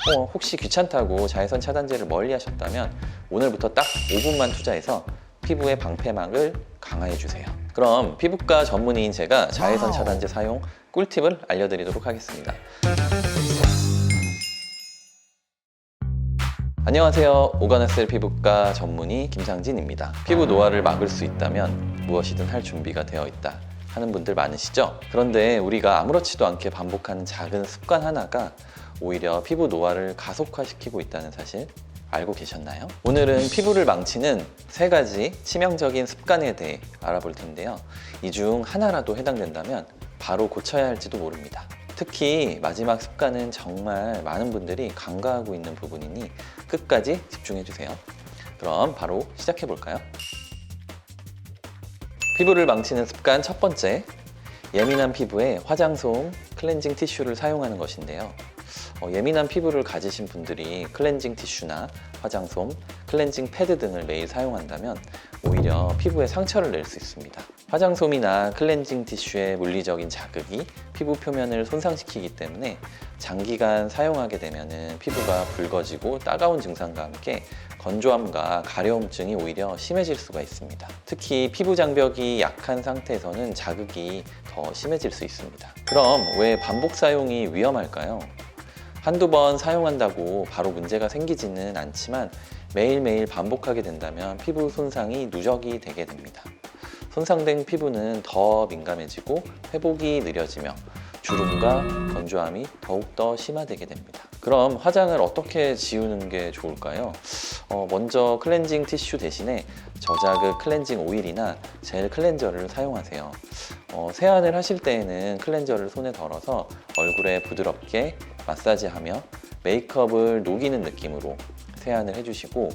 혹시 귀찮다고 자외선 차단제를 멀리 하셨다면 오늘부터 딱 5분만 투자해서 피부의 방패막을 강화해 주세요. 그럼 피부과 전문의인 제가 자외선 차단제 사용 꿀팁을 알려드리도록 하겠습니다. 안녕하세요. 오가네셀 피부과 전문의 김상진입니다. 피부 노화를 막을 수 있다면 무엇이든 할 준비가 되어 있다 하는 분들 많으시죠? 그런데 우리가 아무렇지도 않게 반복하는 작은 습관 하나가 오히려 피부 노화를 가속화시키고 있다는 사실 알고 계셨나요? 오늘은 피부를 망치는 3가지 치명적인 습관에 대해 알아볼 텐데요. 이 중 하나라도 해당된다면 바로 고쳐야 할지도 모릅니다. 특히 마지막 습관은 정말 많은 분들이 간과하고 있는 부분이니 끝까지 집중해 주세요. 그럼 바로 시작해 볼까요? 피부를 망치는 습관 첫 번째, 예민한 피부에 화장솜, 클렌징 티슈를 사용하는 것인데요. 예민한 피부를 가지신 분들이 클렌징 티슈나 화장솜, 클렌징 패드 등을 매일 사용한다면 오히려 피부에 상처를 낼 수 있습니다. 화장솜이나 클렌징 티슈의 물리적인 자극이 피부 표면을 손상시키기 때문에 장기간 사용하게 되면 피부가 붉어지고 따가운 증상과 함께 건조함과 가려움증이 오히려 심해질 수가 있습니다. 특히 피부 장벽이 약한 상태에서는 자극이 더 심해질 수 있습니다. 그럼 왜 반복 사용이 위험할까요? 한두 번 사용한다고 바로 문제가 생기지는 않지만 매일매일 반복하게 된다면 피부 손상이 누적이 되게 됩니다. 손상된 피부는 더 민감해지고 회복이 느려지며 주름과 건조함이 더욱더 심화되게 됩니다. 그럼 화장을 어떻게 지우는 게 좋을까요? 먼저 클렌징 티슈 대신에 저자극 클렌징 오일이나 젤 클렌저를 사용하세요. 세안을 하실 때에는 클렌저를 손에 덜어서 얼굴에 부드럽게 마사지하며 메이크업을 녹이는 느낌으로 세안을 해주시고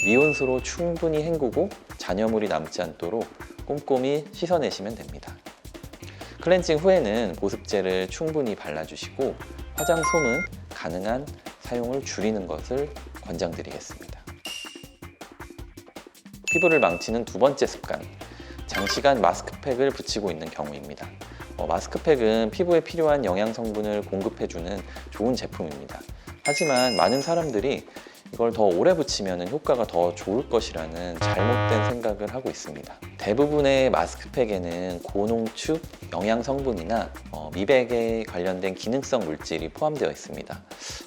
미온수로 충분히 헹구고 잔여물이 남지 않도록 꼼꼼히 씻어내시면 됩니다. 클렌징 후에는 보습제를 충분히 발라주시고 화장솜은 가능한 사용을 줄이는 것을 권장드리겠습니다. 피부를 망치는 두 번째 습관, 장시간 마스크팩을 붙이고 있는 경우입니다. 마스크팩은 피부에 필요한 영양 성분을 공급해주는 좋은 제품입니다. 하지만 많은 사람들이 이걸 더 오래 붙이면 효과가 더 좋을 것이라는 잘못된 생각을 하고 있습니다. 대부분의 마스크팩에는 고농축 영양 성분이나 미백에 관련된 기능성 물질이 포함되어 있습니다.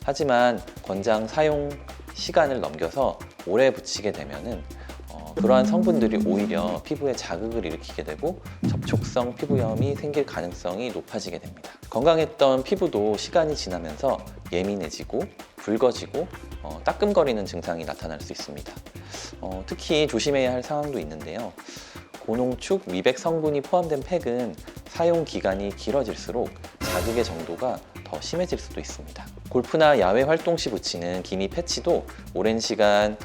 하지만 권장 사용 시간을 넘겨서 오래 붙이게 되면은 그러한 성분들이 오히려 피부에 자극을 일으키게 되고 접촉성 피부염이 생길 가능성이 높아지게 됩니다. 건강했던 피부도 시간이 지나면서 예민해지고 붉어지고 따끔거리는 증상이 나타날 수 있습니다. 특히 조심해야 할 상황도 있는데요. 고농축 미백 성분이 포함된 팩은 사용 기간이 길어질수록 자극의 정도가 더 심해질 수도 있습니다. 골프나 야외 활동 시 붙이는 기미 패치도 오랜 시간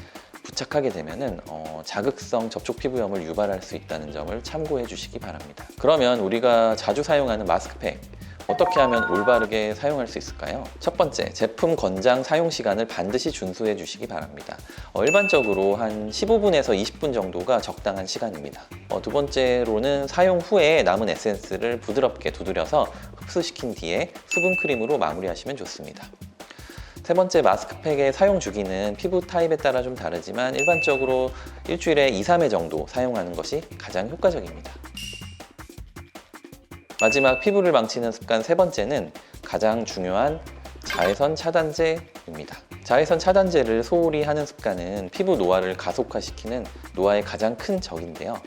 부착하게 되면은 자극성 접촉 피부염을 유발할 수 있다는 점을 참고해 주시기 바랍니다. 그러면 우리가 자주 사용하는 마스크팩 어떻게 하면 올바르게 사용할 수 있을까요? 첫 번째, 제품 권장 사용 시간을 반드시 준수해 주시기 바랍니다. 일반적으로 한 15분에서 20분 정도가 적당한 시간입니다. 두 번째로는 사용 후에 남은 에센스를 부드럽게 두드려서 흡수시킨 뒤에 수분 크림으로 마무리하시면 좋습니다. 세 번째, 마스크팩의 사용 주기는 피부 타입에 따라 좀 다르지만 일반적으로 일주일에 2, 3회 정도 사용하는 것이 가장 효과적입니다. 마지막 피부를 망치는 습관 세 번째는 가장 중요한 자외선 차단제입니다. 자외선 차단제를 소홀히 하는 습관은 피부 노화를 가속화시키는 노화의 가장 큰 적인데요.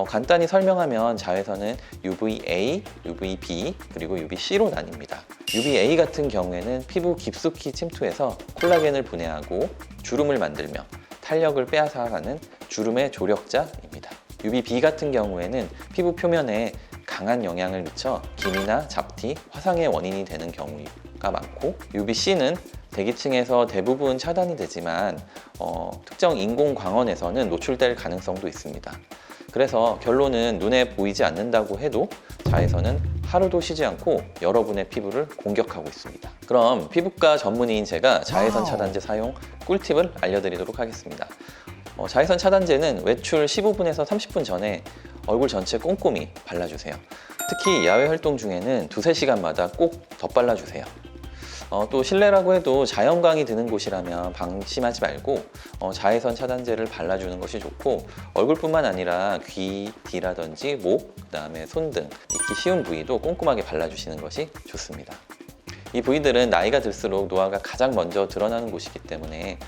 간단히 설명하면 자외선은 UVA, UVB, 그리고 UVC로 나뉩니다. UVA 같은 경우에는 피부 깊숙이 침투해서 콜라겐을 분해하고 주름을 만들며 탄력을 빼앗아가는 주름의 조력자입니다. UVB 같은 경우에는 피부 표면에 강한 영향을 미쳐 기미나 잡티, 화상의 원인이 되는 경우가 많고 UVC는 대기층에서 대부분 차단이 되지만 특정 인공 광원에서는 노출될 가능성도 있습니다. 그래서 결론은 눈에 보이지 않는다고 해도 자외선은 하루도 쉬지 않고 여러분의 피부를 공격하고 있습니다. 그럼 피부과 전문의인 제가 자외선 차단제 사용 꿀팁을 알려드리도록 하겠습니다. 자외선 차단제는 외출 15분에서 30분 전에 얼굴 전체에 꼼꼼히 발라주세요. 특히 야외 활동 중에는 2~3시간마다 꼭 덧발라주세요. 또 실내라고 해도 자연광이 드는 곳이라면 방심하지 말고 자외선 차단제를 발라주는 것이 좋고, 얼굴뿐만 아니라 귀 뒤라든지 목, 그다음에 손 등 익기 쉬운 부위도 꼼꼼하게 발라주시는 것이 좋습니다. 이 부위들은 나이가 들수록 노화가 가장 먼저 드러나는 곳이기 때문에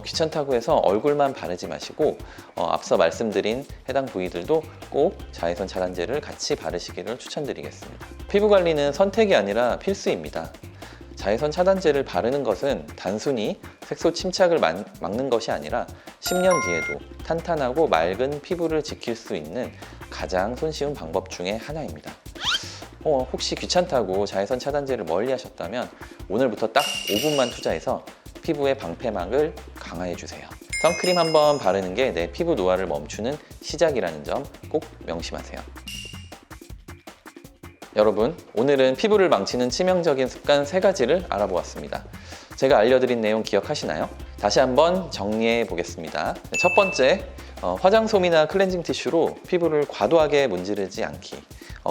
귀찮다고 해서 얼굴만 바르지 마시고 앞서 말씀드린 해당 부위들도 꼭 자외선 차단제를 같이 바르시기를 추천드리겠습니다. 피부 관리는 선택이 아니라 필수입니다. 자외선 차단제를 바르는 것은 단순히 색소 침착을 막는 것이 아니라 10년 뒤에도 탄탄하고 맑은 피부를 지킬 수 있는 가장 손쉬운 방법 중에 하나입니다. 혹시 귀찮다고 자외선 차단제를 멀리 하셨다면 오늘부터 딱 5분만 투자해서 피부의 방패막을 강화해 주세요. 선크림 한번 바르는 게 내 피부 노화를 멈추는 시작이라는 점 꼭 명심하세요. 여러분, 오늘은 피부를 망치는 치명적인 습관 3가지를 알아보았습니다. 제가 알려드린 내용 기억하시나요? 다시 한번 정리해 보겠습니다. 첫 번째, 화장솜이나 클렌징 티슈로 피부를 과도하게 문지르지 않기.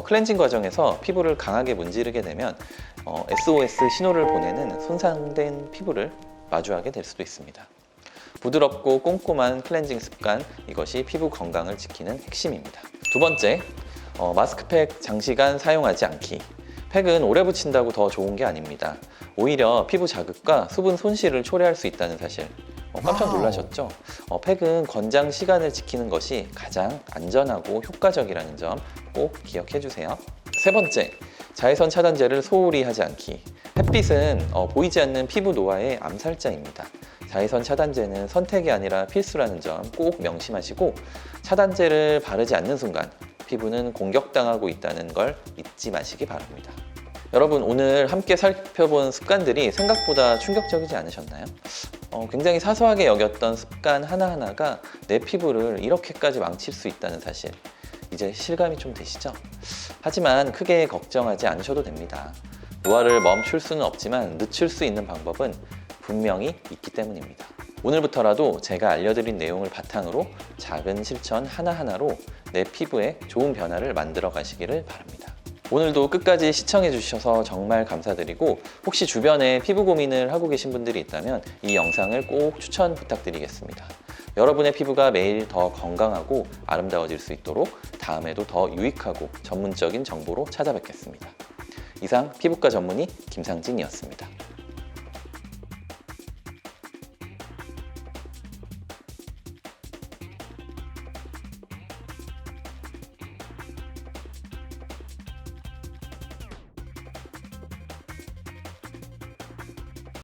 클렌징 과정에서 피부를 강하게 문지르게 되면 SOS 신호를 보내는 손상된 피부를 마주하게 될 수도 있습니다. 부드럽고 꼼꼼한 클렌징 습관, 이것이 피부 건강을 지키는 핵심입니다. 두 번째, 마스크팩 장시간 사용하지 않기. 팩은 오래 붙인다고 더 좋은 게 아닙니다. 오히려 피부 자극과 수분 손실을 초래할 수 있다는 사실 깜짝 놀라셨죠? 팩은 권장 시간을 지키는 것이 가장 안전하고 효과적이라는 점 꼭 기억해 주세요. 세 번째, 자외선 차단제를 소홀히 하지 않기. 햇빛은 보이지 않는 피부 노화의 암살자입니다. 자외선 차단제는 선택이 아니라 필수라는 점 꼭 명심하시고, 차단제를 바르지 않는 순간 피부는 공격당하고 있다는 걸 잊지 마시기 바랍니다. 여러분, 오늘 함께 살펴본 습관들이 생각보다 충격적이지 않으셨나요? 굉장히 사소하게 여겼던 습관 하나하나가 내 피부를 이렇게까지 망칠 수 있다는 사실, 이제 실감이 좀 되시죠? 하지만 크게 걱정하지 않으셔도 됩니다. 노화를 멈출 수는 없지만 늦출 수 있는 방법은 분명히 있기 때문입니다. 오늘부터라도 제가 알려드린 내용을 바탕으로 작은 실천 하나하나로 내 피부에 좋은 변화를 만들어 가시기를 바랍니다. 오늘도 끝까지 시청해 주셔서 정말 감사드리고, 혹시 주변에 피부 고민을 하고 계신 분들이 있다면 이 영상을 꼭 추천 부탁드리겠습니다. 여러분의 피부가 매일 더 건강하고 아름다워질 수 있도록 다음에도 더 유익하고 전문적인 정보로 찾아뵙겠습니다. 이상 피부과 전문의 김상진이었습니다.